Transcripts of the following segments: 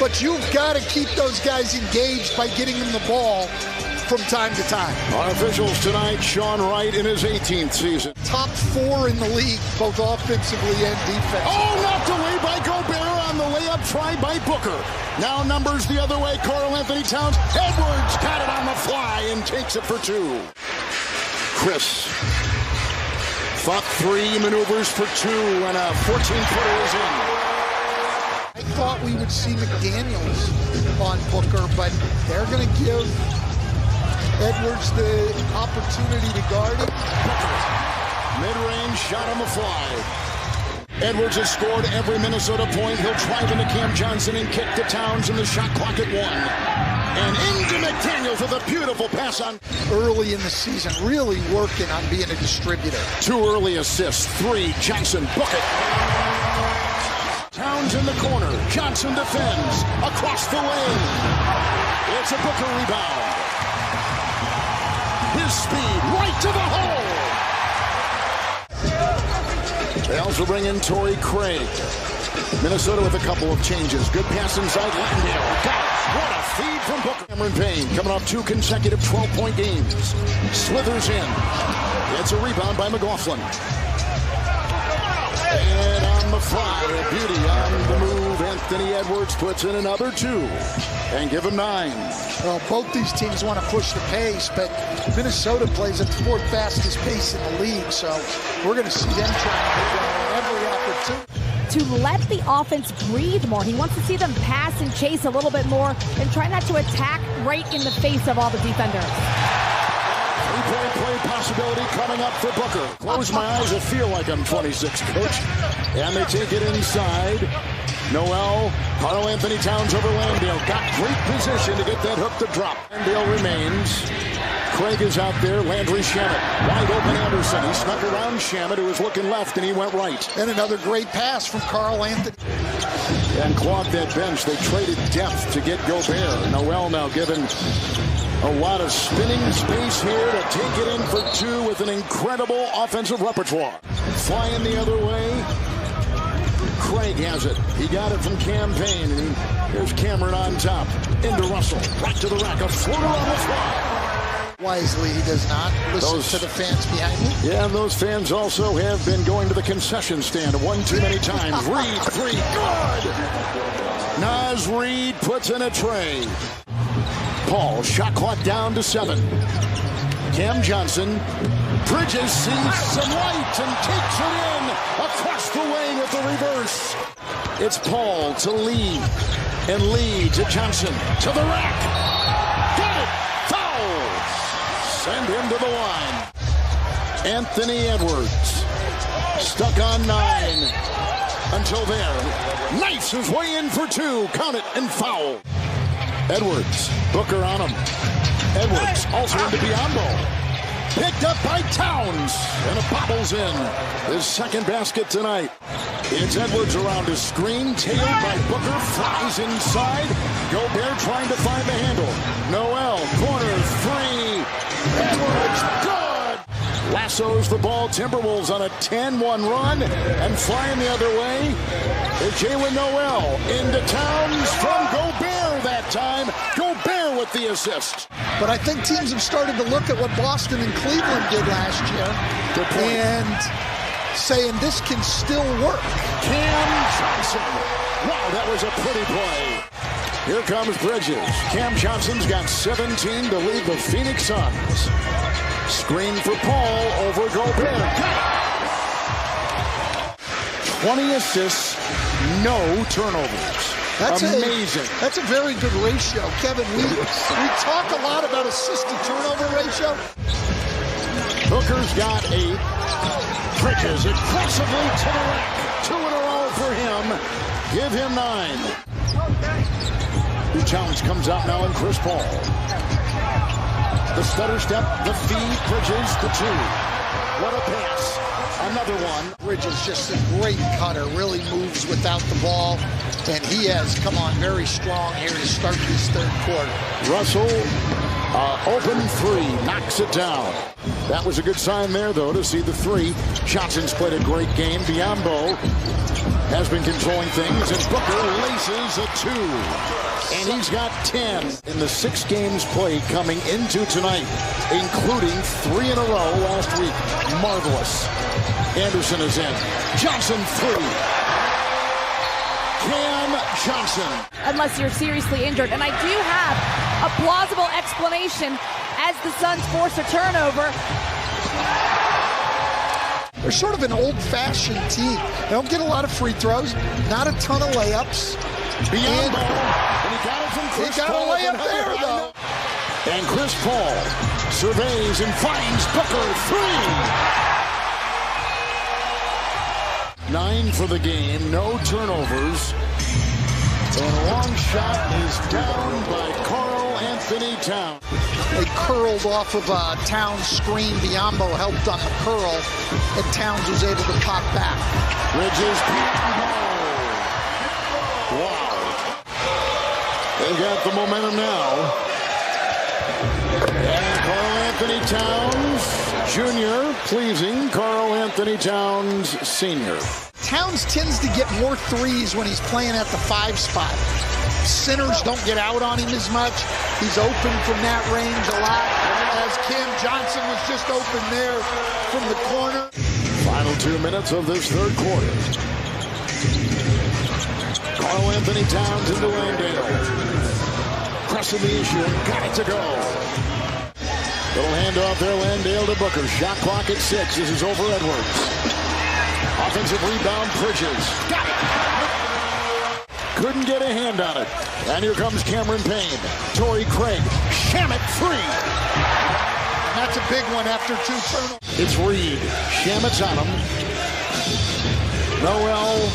but you've got to keep those guys engaged by getting them the ball from time to time. Our officials tonight, Sean Wright in his 18th season. Top 4 in the league, both offensively and defensively. Oh, knocked away by Gobert on the layup try by Booker. Now numbers the other way, Karl-Anthony Towns. Edwards got it on the fly and takes it for 2. Chris fought 3, maneuvers for 2, and a 14-footer is in. I thought we would see McDaniels on Booker, but they're going to give Edwards the opportunity to guard it. Mid-range shot on the fly. Edwards has scored every Minnesota point. He'll drive into Cam Johnson and kick to Towns, and the shot clock at 1. And into McDaniels with a beautiful pass on. Early in the season, really working on being a distributor. 2 early assists. 3, Johnson, book it. Towns in the corner. Johnson defends. Across the lane. It's a Booker rebound. His speed right to the hole. They also bring in Torrey Craig. Minnesota with a couple of changes. Good pass inside Landale. Got it. What a feed from Booker. Cameron Payne coming off 2 consecutive 12-point games. Slithers in. It's a rebound by McLaughlin. And on the fly, a beauty on the move. Anthony Edwards puts in another 2 and give him 9. Well, both these teams want to push the pace, but Minnesota plays at the 4th fastest pace in the league, so we're going to see them trying to get every opportunity. To let the offense breathe more. He wants to see them pass and chase a little bit more and try not to attack right in the face of all the defenders. 3-point play possibility coming up for Booker. Close my eyes, I feel like I'm 26, coach. And they take it inside. Noel, Karl-Anthony Towns over Landale. Got great position to get that hook to drop. Landale remains. Craig is out there. Landry Shamet. Wide open Anderson. He snuck around Shamet, who was looking left, and he went right. And another great pass from Karl-Anthony. And clogged that bench. They traded depth to get Gobert. Noel now given a lot of spinning space here to take it in for 2 with an incredible offensive repertoire. Flying the other way. Craig has it. He got it from Cam Payne. And here's Cameron on top. Into Russell. Back to the rack. A floater on the fly. Wisely, he does not listen to the fans behind him. Yeah, and those fans also have been going to the concession stand 1 too many times. Reed, 3, good! Naz Reid puts in a tray. Paul, shot clock down to 7. Cam Johnson. Bridges sees some light and takes it in across the lane with the reverse. It's Paul to Lee, and Lee to Johnson to the rack. Got it! Foul! Send him to the line. Anthony Edwards stuck on 9 until there. Knifes his way in for 2. Count it and foul. Edwards, Booker on him. Edwards also into Biyombo. Picked up by Towns, and it bobbles in. His 2nd basket tonight. It's Edwards around his screen, tailed by Booker, flies inside. Gobert trying to find the handle. Noel, corner 3. Edwards, good! Lassos the ball. Timberwolves on a 10-1 run, and flying the other way is Jalen Noel. Into Towns from Gobert that time. Gobert with the assist. But I think teams have started to look at what Boston and Cleveland did last year and saying this can still work. Cam Johnson. Wow, that was a pretty play. Here comes Bridges. Cam Johnson's got 17 to lead the Phoenix Suns. Screen for Paul over Gobert. 20 assists, no turnovers. That's amazing. That's a very good ratio. Kevin, we talk a lot about assist to turnover ratio. Booker's got 8. Bridges aggressively to the rack. 2 in a row for him. Give him 9. The challenge comes out now in Chris Paul. The stutter step, the feed, Bridges, the 2. What a pass. Another one. Bridges just a great cutter, really moves without the ball, and he has come on very strong here to start this 3rd quarter. Russell Open three, knocks it down. That was a good sign there, though, to see the three. Johnson's played a great game. Biombo has been controlling things, and Booker laces a 2. And he's got 10 in the 6 games played coming into tonight, including 3 in a row last week. Marvelous. Anderson is in. Johnson 3. Cam Johnson. Unless you're seriously injured. And I do have a plausible explanation as the Suns force a turnover. They're sort of an old-fashioned team. They don't get a lot of free throws, not a ton of layups. Beyond and he got it from Chris Paul. He got a layup there, though. And Chris Paul surveys and finds Booker 3. 9 for the game, no turnovers. And a long shot is down by Karl Anthony Towns. They curled off of Towns' screen. Biombo helped on the curl, and Towns was able to pop back. Bridges. Wow. They got the momentum now. And Karl Anthony Towns Jr. pleasing Karl Anthony Towns Sr. Towns tends to get more threes when he's playing at the 5 spot. Centers don't get out on him as much. He's open from that range a lot, as Cam Johnson was just open there from the corner. Final 2 minutes of this third quarter. Karl Anthony Towns into Landale. Pressing the issue and got it to go. Little handoff there, Landale to Booker. Shot clock at 6. This is over Edwards. Offensive rebound, Bridges. Got it! Couldn't get a hand on it. And here comes Cameron Payne. Torrey Craig. Shamet 3. And that's a big one after 2 turnovers. It's Reed. Shamet's on him. Noel.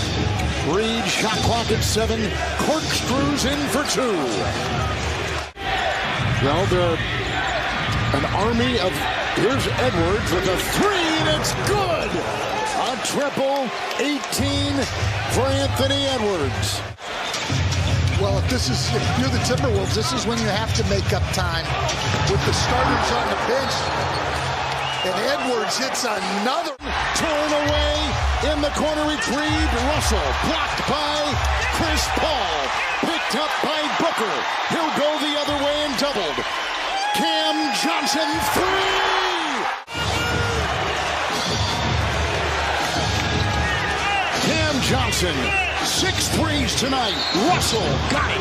Reed. Shot clock at 7. Corkscrews in for 2. Well, they're an army of... Here's Edwards with a 3, and it's good! A triple, 18 for Anthony Edwards. Well, if you're the Timberwolves, this is when you have to make up time with the starters on the bench. And Edwards hits another. Torn away in the corner, retrieved. Russell blocked by Chris Paul. Picked up by Booker. He'll go the other way and doubled. Cam Johnson 3. Johnson, 6 threes tonight. Russell got it.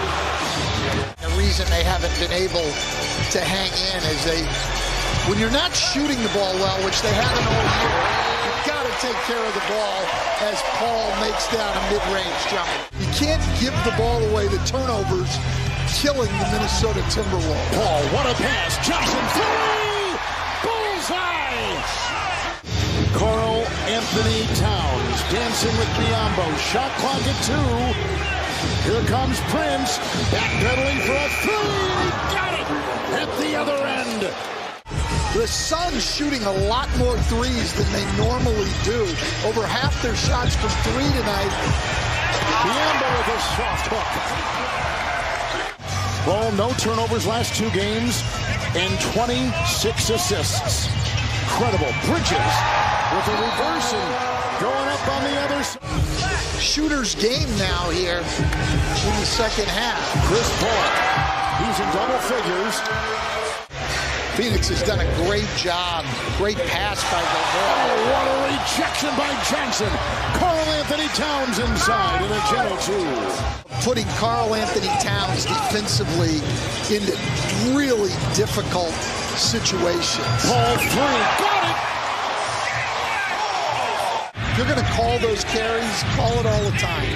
The reason they haven't been able to hang in is when you're not shooting the ball well, which they haven't all year, you've got to take care of the ball as Paul makes down a mid-range jumper. You can't give the ball away. The turnovers killing the Minnesota Timberwolves. Paul, what a pass. Johnson 3. Bullseye. Karl Anthony Towns dancing with Biombo. Shot clock at 2. Here comes Prince. Backpedaling for a 3. Got it at the other end. The Suns shooting a lot more threes than they normally do. Over half their shots from 3 tonight. Biombo with a soft hook. Ball, no turnovers last 2 games and 26 assists. Incredible. Bridges with a reverse and going up on the other side. Shooter's game now here in the second half. Chris Paul, he's in double figures. Phoenix has done a great job. Great pass by Gobert. Oh, what a rejection by Johnson. Karl Anthony Towns inside in a gentle 2. Putting Karl Anthony Towns defensively into really difficult situations. Paul 3, got it! If you're going to call those carries, call it all the time.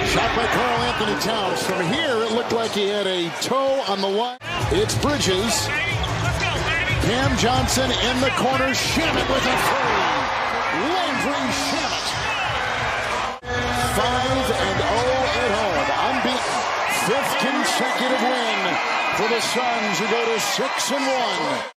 Shot by Karl Anthony Towns. From here, it looked like he had a toe on the line. It's Bridges. Cam Johnson in the corner. Shamet with a 3. Landry Shamet. 5-0 at home. Unbeaten. 5th consecutive win for the Suns, who go to 6-1.